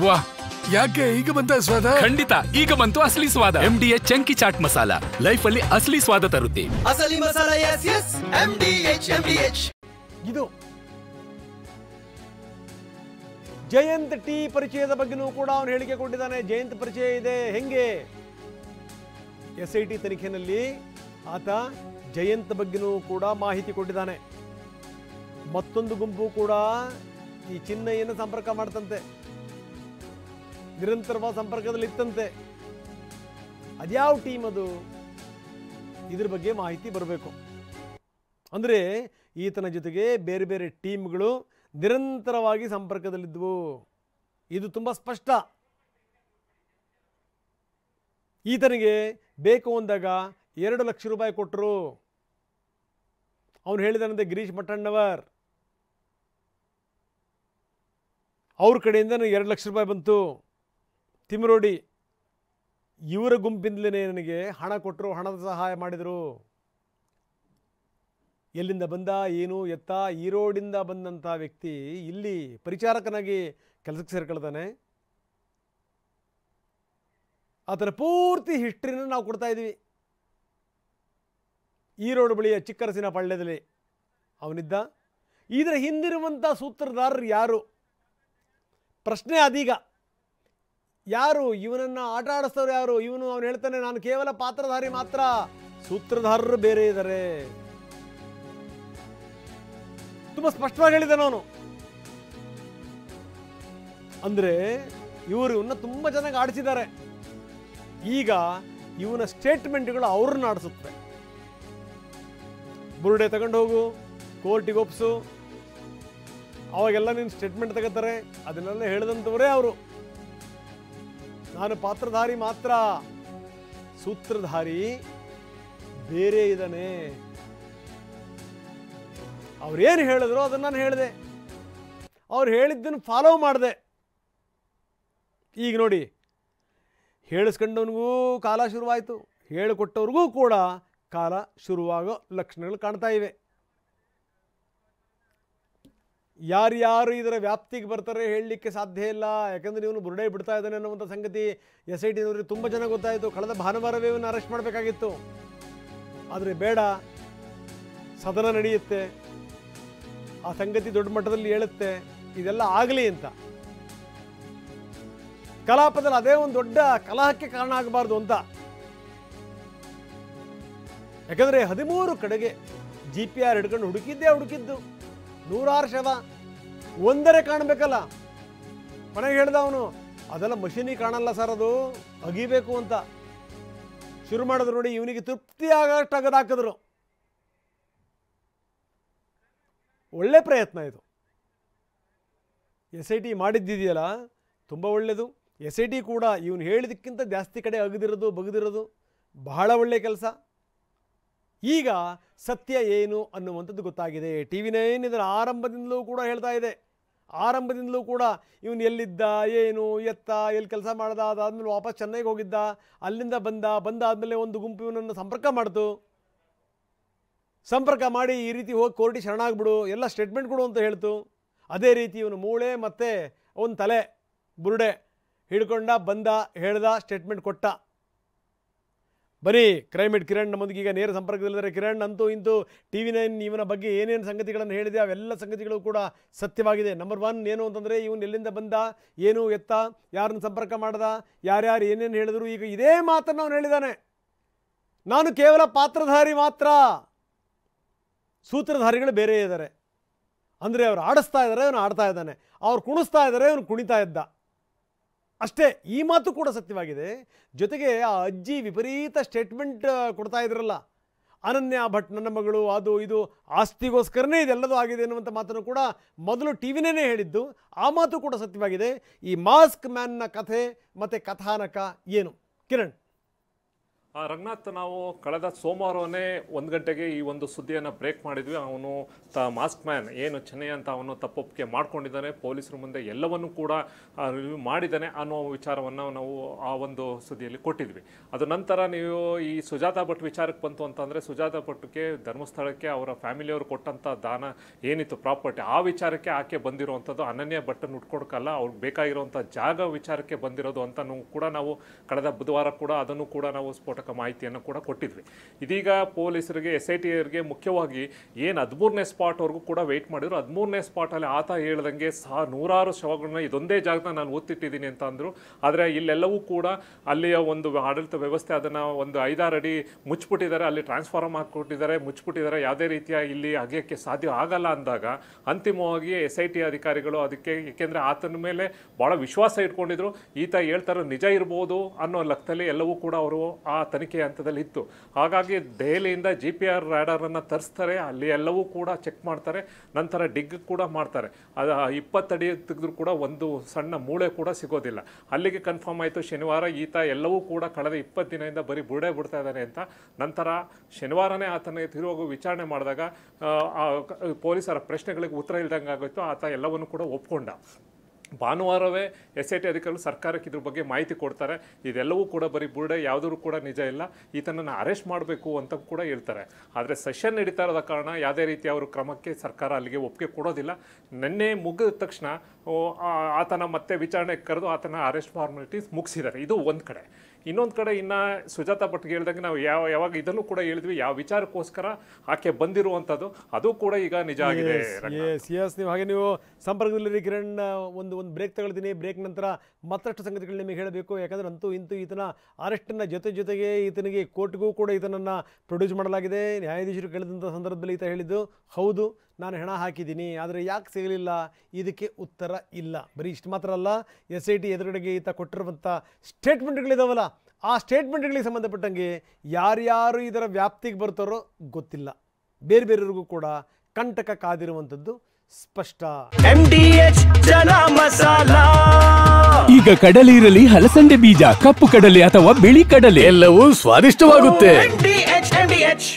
ವಾಹ್, ಯಾಕೆ ಈಗ ಬಂತ ಸ್ವಾದ? ಖಂಡಿತ ಈಗ ಬಂತು ಅಸಲಿ ಸ್ವಾದ. MDH chunky chaat masala life ಅಲ್ಲಿ ಅಸಲಿ ಸ್ವಾದ ತರುತ್ತೆ. ಅಸಲಿ ಮಸಾಲ. S MDH. ಇದು ಜಯಂತ್ ಟಿ ಪರಿಚಯದ ಬಗ್ಗೆನೂ ಕೂಡ ಅವನು ಹೇಳಿಕೆ ಕೊಟ್ಟಿದ್ದಾನೆ. ಜಯಂತ್ ಪರಿಚಯ ಇದೆ ಹೆಂಗೆ? SIT ತನಿಖೆಯಲ್ಲಿ ಆತ ಜಯಂತ್ ಬಗ್ಗೆನೂ ಕೂಡ ಮಾಹಿತಿ ಕೊಟ್ಟಿದ್ದಾನೆ. ಮತ್ತೊಂದು ಗುಂಪು ಕೂಡ ಈ ಚಿನ್ನಯ್ಯನ ಸಂಪರ್ಕ ಮಾಡ್ತಂತೆ, ನಿರಂತರವಾದ ಸಂಪರ್ಕದಲ್ಲಿ ಇತ್ತಂತೆ. ಅದ್ಯಾವ ಟೀಮ್ ಅದು? ಇದ್ರ ಬಗ್ಗೆ ಮಾಹಿತಿ ಬರಬೇಕು. ಅಂದರೆ ಈತನ ಜೊತೆಗೆ ಬೇರೆ ಬೇರೆ ಟೀಮ್ಗಳು ನಿರಂತರವಾಗಿ ಸಂಪರ್ಕದಲ್ಲಿದ್ದವು. ಇದು ತುಂಬ ಸ್ಪಷ್ಟ. ಈತನಿಗೆ ಬೇಕು ಅಂದಾಗ 2 ಲಕ್ಷ ರೂಪಾಯಿ ಕೊಟ್ಟರು. ಅವನು ಹೇಳಿದಾನಂತೆ ಗಿರೀಶ್ ಮಠಣ್ಣವರ್ ಅವ್ರ ಕಡೆಯಿಂದ 2 ಲಕ್ಷ ರೂಪಾಯಿ ಬಂತು. ತಿಮರೋಡಿ ಇವರ ಗುಂಪಿಂದಲೇ ನನಗೆ ಹಣ ಕೊಟ್ಟರು, ಹಣದ ಸಹಾಯ ಮಾಡಿದರು. ಎಲ್ಲಿಂದ ಬಂದ, ಏನು ಎತ್ತ? ಈರೋಡಿಂದ ಬಂದಂಥ ವ್ಯಕ್ತಿ ಇಲ್ಲಿ ಪರಿಚಾರಕನಾಗಿ ಕೆಲಸಕ್ಕೆ ಸೇರ್ಕೊಳ್ತಾನೆ. ಆತನ ಪೂರ್ತಿ ಹಿಸ್ಟ್ರಿನ ನಾವು ಕೊಡ್ತಾ ಇದ್ದೀವಿ. ಈರೋಡು ಬಳಿಯ ಚಿಕ್ಕರಸಿನ ಪಾಳ್ಯದಲ್ಲಿ ಅವನಿದ್ದ. ಇದರ ಹಿಂದಿರುವಂಥ ಸೂತ್ರಧಾರರು ಯಾರು? ಪ್ರಶ್ನೆ ಅದೀಗ. ಯಾರು ಇವನನ್ನು ಆಟ ಆಡಿಸ್ತವ್ರು? ಯಾರು ಇವನು? ಅವನು ಹೇಳ್ತಾನೆ ನಾನು ಕೇವಲ ಪಾತ್ರಧಾರಿ ಮಾತ್ರ, ಸೂತ್ರಧಾರರು ಬೇರೆ ಇದ್ದಾರೆ. ತುಂಬ ಸ್ಪಷ್ಟವಾಗಿ ಹೇಳಿದ್ದಾನೆ ಅವನು. ಅಂದರೆ ಇವರು ಇವನ್ನ ತುಂಬ ಚೆನ್ನಾಗಿ ಆಡಿಸಿದ್ದಾರೆ. ಈಗ ಇವನ ಸ್ಟೇಟ್ಮೆಂಟ್ಗಳು ಅವ್ರನ್ನ ಆಡಿಸುತ್ತೆ. ಬುರುಡೆ ತಗೊಂಡು ಹೋಗು, ಕೋರ್ಟಿಗೆ ಒಪ್ಸು, ಅವಾಗೆಲ್ಲ ನೀನು ಸ್ಟೇಟ್ಮೆಂಟ್ ತಗೋತಾರೆ. ಅದನ್ನೆಲ್ಲ ಹೇಳಿದಂಥವರೇ ಅವರು. ನಾನು ಪಾತ್ರಧಾರಿ ಮಾತ್ರ, ಸೂತ್ರಧಾರಿ ಬೇರೆ ಇದ್ದಾನೆ. ಅವ್ರೇನು ಹೇಳಿದ್ರು ಅದನ್ನು ನಾನು ಹೇಳಿದೆ, ಅವ್ರು ಹೇಳಿದ್ದನ್ನು ಫಾಲೋ ಮಾಡಿದೆ. ಈಗ ನೋಡಿ, ಹೇಳಿಸ್ಕೊಂಡವನಿಗೂ ಕಾಲ ಶುರುವಾಯಿತು, ಹೇಳಿಕೊಟ್ಟವ್ರಿಗೂ ಕೂಡ ಕಾಲ ಶುರುವಾಗೋ ಲಕ್ಷಣಗಳು ಕಾಣ್ತಾ ಇವೆ. ಯಾರ್ಯಾರು ಇದರ ವ್ಯಾಪ್ತಿಗೆ ಬರ್ತಾರೆ ಹೇಳಲಿಕ್ಕೆ ಸಾಧ್ಯ ಇಲ್ಲ. ಯಾಕಂದರೆ ಇವನು ಬುರುಡೆ ಬಿಡ್ತಾ ಇದ್ದಾನೆ ಅನ್ನುವಂಥ ಸಂಗತಿ SITನವರಿಗೆ ತುಂಬ ಜನ ಗೊತ್ತಾಯಿತು. ಕಳೆದ ಭಾನುವಾರವೇ ಇವನ್ನ ಅರೆಸ್ಟ್ ಮಾಡಬೇಕಾಗಿತ್ತು. ಆದರೆ ಬೇಡ, ಸದನ ನಡೆಯುತ್ತೆ, ಆ ಸಂಗತಿ ದೊಡ್ಡ ಮಟ್ಟದಲ್ಲಿ ಹೇಳುತ್ತೆ, ಇದೆಲ್ಲ ಆಗಲಿ ಅಂತ. ಕಲಾಪದಲ್ಲಿ ಅದೇ ಒಂದು ದೊಡ್ಡ ಕಲಹಕ್ಕೆ ಕಾರಣ ಆಗಬಾರ್ದು ಅಂತ. ಯಾಕಂದರೆ 13 ಕಡೆಗೆ GPR ಹಿಡ್ಕೊಂಡು ಹುಡುಕಿದ್ದು, 100 ಶವ ಒಂದರೆ ಕಾಣಬೇಕಲ್ಲ. ಮನೆಗೆ ಹೇಳ್ದ ಅವನು, ಅದೆಲ್ಲ ಮಷೀನಿಗೆ ಕಾಣಲ್ಲ ಸರ್, ಅದು ಅಗಿಬೇಕು ಅಂತ. ಶುರು ಮಾಡಿದ್ರು ನೋಡಿ, ಇವನಿಗೆ ತೃಪ್ತಿ ಆಗಷ್ಟು ಅಗದಾಕಿದ್ರು. ಒಳ್ಳೆ ಪ್ರಯತ್ನ ಇದು. SIT ಮಾಡಿದ್ದಿದೆಯಲ್ಲ ತುಂಬ ಒಳ್ಳೆಯದು. SIT ಕೂಡ ಇವನು ಹೇಳಿದಕ್ಕಿಂತ ಜಾಸ್ತಿ ಕಡೆ ಬಗದಿರೋದು ಬಹಳ ಒಳ್ಳೆಯ ಕೆಲಸ. ಈಗ ಸತ್ಯ ಏನು ಅನ್ನುವಂಥದ್ದು ಗೊತ್ತಾಗಿದೆ. TV9 ಇದರ ಆರಂಭದಿಂದಲೂ ಕೂಡ ಹೇಳ್ತಾ ಇದೆ. ಆರಂಭದಿಂದಲೂ ಕೂಡ ಇವನು ಎಲ್ಲಿದ್ದ, ಏನು ಎತ್ತ, ಎಲ್ಲಿ ಕೆಲಸ ಮಾಡ್ದ, ಅದಾದಮೇಲೆ ವಾಪಸ್ ಚೆನ್ನೈಗೆ ಹೋಗಿದ್ದ, ಅಲ್ಲಿಂದ ಬಂದಾದಮೇಲೆ ಒಂದು ಗುಂಪು ಇವನನ್ನು ಸಂಪರ್ಕ ಮಾಡ್ತು. ಸಂಪರ್ಕ ಮಾಡಿ ಈ ರೀತಿ ಹೋಗಿ ಕೋರ್ಟಿಗೆ ಶರಣಾಗ್ಬಿಡು, ಎಲ್ಲ ಸ್ಟೇಟ್ಮೆಂಟ್ ಕೊಡು ಅಂತ ಹೇಳ್ತು. ಅದೇ ರೀತಿ ಇವನು ಮೂಳೆ ಮತ್ತು ಒಂದು ತಲೆ ಬುರುಡೆ ಹಿಡ್ಕೊಂಡ, ಬಂದ, ಹೇಳ್ದ, ಸ್ಟೇಟ್ಮೆಂಟ್ ಕೊಟ್ಟ. ಬರೀ ಕ್ರೈಮ್ ಹೆಡ್ ಕಿರಣ್ ನಮ್ಮೊಂದಿಗೆ ಈಗ ನೇರ ಸಂಪರ್ಕದಲ್ಲಿದ್ದಾರೆ. ಕಿರಣ್, ಅಂತೂ ಇಂತೂ TV9 ಇವನ ಬಗ್ಗೆ ಏನೇನು ಸಂಗತಿಗಳನ್ನು ಹೇಳಿದೆ ಅವೆಲ್ಲ ಸಂಗತಿಗಳು ಕೂಡ ಸತ್ಯವಾಗಿದೆ. ನಂಬರ್ 1 ಏನು ಅಂತಂದರೆ, ಇವನು ಎಲ್ಲಿಂದ ಬಂದ, ಏನು ಎತ್ತ, ಯಾರನ್ನು ಸಂಪರ್ಕ ಮಾಡ್ದ, ಯಾರ್ಯಾರು ಏನೇನು ಹೇಳಿದ್ರು. ಈಗ ಇದೇ ಮಾತನ್ನು ಅವನು ಹೇಳಿದ್ದಾನೆ, ನಾನು ಕೇವಲ ಪಾತ್ರಧಾರಿ ಮಾತ್ರ, ಸೂತ್ರಧಾರಿಗಳು ಬೇರೆ ಇದ್ದಾರೆ. ಅಂದರೆ ಅವ್ರು ಆಡಿಸ್ತಾ ಇದ್ದಾರೆ, ಅವನು ಆಡ್ತಾ ಇದ್ದಾನೆ, ಅವ್ರು ಕುಣಿಸ್ತಾ ಇದ್ದಾರೆ, ಅವನು ಕುಣಿತಾ ಇದ್ದ ಅಷ್ಟೇ. ಈ ಮಾತು ಕೂಡ ಸತ್ಯವಾಗಿದೆ. ಜೊತೆಗೆ ಆ ಅಜ್ಜಿ ವಿಪರೀತ ಸ್ಟೇಟ್ಮೆಂಟ್ ಕೊಡ್ತಾ ಇದ್ರಲ್ಲ, ಅನನ್ಯ ಭಟ್ ನನ್ನ ಮಗಳು, ಅದು ಇದು ಆಸ್ತಿಗೋಸ್ಕರನೇ ಇದೆಲ್ಲದೂ ಆಗಿದೆ ಅನ್ನುವಂಥ ಮಾತನ್ನು ಕೂಡ ಮೊದಲು TV9 ಹೇಳಿದ್ದು. ಆ ಮಾತು ಕೂಡ ಸತ್ಯವಾಗಿದೆ. ಈ ಮಾಸ್ಕ್ ಮ್ಯಾನ್ನ ಕಥೆ ಮತ್ತು ಕಥಾನಕ ಏನು ಕಿರಣ್? ರಂಗನಾಥ್, ನಾವು ಕಳೆದ ಸೋಮವಾರವೇ 1 ಗಂಟೆಗೆ ಈ ಒಂದು ಸುದ್ದಿಯನ್ನು ಬ್ರೇಕ್ ಮಾಡಿದ್ವಿ. ಅವನು ಮಾಸ್ಕ್ ಮ್ಯಾನ್ ಏನು ಚೆನ್ನೈ ಅಂತ ಅವನು ತಪ್ಪೊಪ್ಪಿಗೆ ಮಾಡ್ಕೊಂಡಿದ್ದಾನೆ, ಪೊಲೀಸರ ಮುಂದೆ ಎಲ್ಲವನ್ನೂ ಕೂಡ ರಿವ್ಯೂ ಮಾಡಿದ್ದಾನೆ ಅನ್ನೋ ವಿಚಾರವನ್ನು ನಾವು ಆ ಒಂದು ಸುದ್ದಿಯಲ್ಲಿ ಕೊಟ್ಟಿದ್ವಿ. ಅದು ನಂತರ ನೀವು ಈ ಸುಜಾತಾ ಭಟ್ ವಿಚಾರಕ್ಕೆ ಬಂತು ಅಂತಂದರೆ, ಸುಜಾತಾ ಭಟ್ಗೆ ಧರ್ಮಸ್ಥಳಕ್ಕೆ ಅವರ ಫ್ಯಾಮಿಲಿಯವರು ಕೊಟ್ಟಂಥ ದಾನ ಏನಿತ್ತು ಪ್ರಾಪರ್ಟಿ, ಆ ವಿಚಾರಕ್ಕೆ ಆಕೆ ಬಂದಿರುವಂಥದ್ದು. ಅನನ್ಯ ಭಟ್ಟನ್ನು ಉಟ್ಕೊಡ್ಕಲ್ಲ, ಅವ್ರಿಗೆ ಬೇಕಾಗಿರುವಂಥ ಜಾಗ ವಿಚಾರಕ್ಕೆ ಬಂದಿರೋದು ಅಂತ ಕೂಡ ನಾವು ಕಳೆದ ಬುಧವಾರ ಕೂಡ ಅದನ್ನು ಕೂಡ ನಾವು ಸ್ಫೋಟಕ ಮಾಹಿತಿಯನ್ನು ಕೂಡ ಕೊಟ್ಟಿದ್ವಿ. ಇದೀಗ ಪೊಲೀಸರಿಗೆ SIT ಅವರಿಗೆ ಮುಖ್ಯವಾಗಿ ಏನು 13ನೇ ಸ್ಪಾಟ್ವರೆಗೂ ಕೂಡ ವೆಯ್ಟ್ ಮಾಡಿದ್ರು. 13ನೇ ಸ್ಪಾಟಲ್ಲಿ ಆತ ಹೇಳ್ದಂಗೆ ನೂರಾರು ಶವಗಳನ್ನ ಇದೊಂದೇ ಜಾಗದ ನಾನು ಒತ್ತಿಟ್ಟಿದ್ದೀನಿ ಅಂತ ಅಂದರು. ಆದರೆ ಇಲ್ಲೆಲ್ಲವೂ ಕೂಡ ಅಲ್ಲಿಯ ಒಂದು ಆಡಳಿತ ವ್ಯವಸ್ಥೆ ಅದನ್ನು ಒಂದು 5-6 ಅಡಿ ಮುಚ್ಚಿಬಿಟ್ಟಿದ್ದಾರೆ, ಅಲ್ಲಿ ಟ್ರಾನ್ಸ್ಫಾರ್ಮ್ ಹಾಕಿಕೊಟ್ಟಿದ್ದಾರೆ, ಮುಚ್ಚಿಬಿಟ್ಟಿದ್ದಾರೆ, ಯಾವುದೇ ರೀತಿಯ ಇಲ್ಲಿ ಅಗೆಯೋಕ್ಕೆ ಸಾಧ್ಯ ಆಗಲ್ಲ ಅಂದಾಗ ಅಂತಿಮವಾಗಿ SIT ಅಧಿಕಾರಿಗಳು ಅದಕ್ಕೆ, ಏಕೆಂದರೆ ಆತನ ಮೇಲೆ ಭಾಳ ವಿಶ್ವಾಸ ಇಟ್ಕೊಂಡಿದ್ರು, ಈತ ಹೇಳ್ತಾರೋ ನಿಜ ಇರ್ಬೋದು ಅನ್ನೋ ಲೆಕ್ಕದಲ್ಲಿ ಎಲ್ಲವೂ ಕೂಡ ಅವರು ಆ ತನಿಖೆ ಹಂತದಲ್ಲಿ ಇತ್ತು. ಹಾಗಾಗಿ ದೆಹಲಿಯಿಂದ GPR ರ್ಯಾಡರನ್ನು ತರಿಸ್ತಾರೆ, ಅಲ್ಲಿ ಎಲ್ಲವೂ ಕೂಡ ಚೆಕ್ ಮಾಡ್ತಾರೆ, ನಂತರ ಡಿಗ್ ಕೂಡ ಮಾಡ್ತಾರೆ. ಅದು 20 ಅಡಿ ತೆಗೆದ್ರೂ ಕೂಡ ಒಂದು ಸಣ್ಣ ಮೂಳೆ ಕೂಡ ಸಿಗೋದಿಲ್ಲ. ಅಲ್ಲಿಗೆ ಕನ್ಫರ್ಮ್ ಆಯಿತು ಶನಿವಾರ ಈತ ಎಲ್ಲವೂ ಕೂಡ ಕಳೆದ 20 ದಿನದಿಂದ ಬರೀ ಬುರುಡೆ ಬಿಡ್ತಾ ಇದ್ದಾನೆ ಅಂತ. ನಂತರ ಶನಿವಾರನೇ ಆತನಿಗೆ ತಿರುಗಿ ವಿಚಾರಣೆ ಮಾಡಿದಾಗ ಪೊಲೀಸರ ಪ್ರಶ್ನೆಗಳಿಗೆ ಉತ್ತರ ಇಲ್ದಂಗೆ ಆಗೋಯ್ತು. ಆತ ಎಲ್ಲವನ್ನು ಕೂಡ ಒಪ್ಕೊಂಡ. ಭಾನುವಾರವೇ SIT ಅಧಿಕಾರಿಗಳು ಸರ್ಕಾರಕ್ಕೆ ಇದ್ರ ಬಗ್ಗೆ ಮಾಹಿತಿ ಕೊಡ್ತಾರೆ. ಇದೆಲ್ಲವೂ ಕೂಡ ಬರೀ ಬುರುಡೆ, ಯಾವುದೂ ಕೂಡ ನಿಜ ಇಲ್ಲ, ಈತನನ್ನು ಅರೆಸ್ಟ್ ಮಾಡಬೇಕು ಅಂತ ಕೂಡ ಹೇಳ್ತಾರೆ. ಆದರೆ ಸೆಷನ್ ನಡೀತಾ ಇರೋದ ಕಾರಣ ಯಾವುದೇ ರೀತಿ ಅವರು ಕ್ರಮಕ್ಕೆ ಸರ್ಕಾರ ಅಲ್ಲಿಗೆ ಒಪ್ಪಿಗೆ ಕೊಡೋದಿಲ್ಲ. ನಿನ್ನೆ ಮುಗಿದ ತಕ್ಷಣ ಆತನ ಮತ್ತೆ ವಿಚಾರಣೆಗೆ ಕರೆದು ಆತನ ಅರೆಸ್ಟ್ ಫಾರ್ಮಾಲಿಟೀಸ್ ಮುಗಿಸಿದ್ದಾರೆ. ಇದು ಒಂದು ಕಡೆ. ಇನ್ನೊಂದು ಕಡೆ ಇನ್ನು ಸುಜಾತಾ ಭಟ್ಗೆ ಹೇಳ್ದಂಗೆ ನಾವು ಯಾವಾಗ ಇದನ್ನು ಕೂಡ ಹೇಳಿದ್ವಿ, ಯಾವ ವಿಚಾರಕ್ಕೋಸ್ಕರ ಆಕೆ ಬಂದಿರುವಂಥದ್ದು ಅದು ಕೂಡ ಈಗ ನಿಜ ಆಗಿದೆ. ನೀವು ಹಾಗೆ ನೀವು ಸಂಪರ್ಕದಲ್ಲಿ ಕಿರಣ್, ಒಂದು ಬ್ರೇಕ್ ತಗೊಳ್ತೀನಿ. ಬ್ರೇಕ್ ನಂತರ ಮತ್ತಷ್ಟು ಸಂಗತಿಗಳು ನಿಮಗೆ ಹೇಳಬೇಕು. ಯಾಕಂದರೆ ಅಂತೂ ಇಂತೂ ಈತನ ಅರೆಸ್ಟನ್ನು ಜೊತೆಗೆ ಈತನಿಗೆ ಕೋರ್ಟ್ಗೂ ಕೂಡ ಈತನನ್ನು ಪ್ರೊಡ್ಯೂಸ್ ಮಾಡಲಾಗಿದೆ. ನ್ಯಾಯಾಧೀಶರು ಕೇಳಿದಂಥ ಸಂದರ್ಭದಲ್ಲಿ ಈತ ಹೇಳಿದ್ದು, ಹೌದು ನಾನು ಹೆಣ ಹಾಕಿದ್ದೀನಿ, ಆದರೆ ಯಾಕೆ ಸಿಗಲಿಲ್ಲ, ಇದಕ್ಕೆ ಉತ್ತರ ಇಲ್ಲ. ಬರೀ ಇಷ್ಟು ಮಾತ್ರ ಅಲ್ಲ, SIT ಎದುರುಗಡೆಗೆ ಈತ ಕೊಟ್ಟಿರುವಂಥ ಸ್ಟೇಟ್ಮೆಂಟ್ಗಳಿದಾವಲ್ಲ, ಆ ಸ್ಟೇಟ್ಮೆಂಟ್ಗಳಿಗೆ ಸಂಬಂಧಪಟ್ಟಂಗೆ ಯಾರ್ಯಾರು ಇದರ ವ್ಯಾಪ್ತಿಗೆ ಬರ್ತಾರೋ ಗೊತ್ತಿಲ್ಲ. ಬೇರೆಯವ್ರಿಗೂ ಕೂಡ ಕಂಟಕ ಕಾದಿರುವಂಥದ್ದು ಸ್ಪಷ್ಟ. MDH ಜನ ಮಸಾಲ. ಈಗ ಕಡಲೆ ಇರಲಿ, ಹಲಸಂದೆ ಬೀಜ, ಕಪ್ಪು ಕಡಲೆ ಅಥವಾ ಬಿಳಿ ಕಡಲೆ, ಎಲ್ಲವೂ ಸ್ವಾದಿಷ್ಟವಾಗುತ್ತೆ. MDH